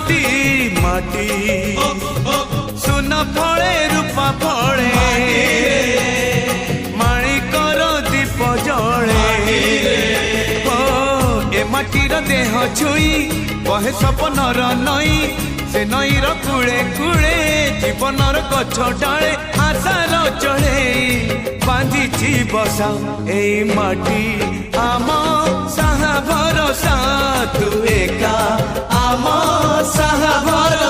कुहती माटी सुन फले रूपा फले माणिकर दीप जले ए माटीर देह छुई बहे सपनर नई से नईर कूले कूले जीवनर गछ डाले आशार चढ़े बांधिची बसा ए माटी आम साहा भरोसा तू एका आम साहा भरोसा।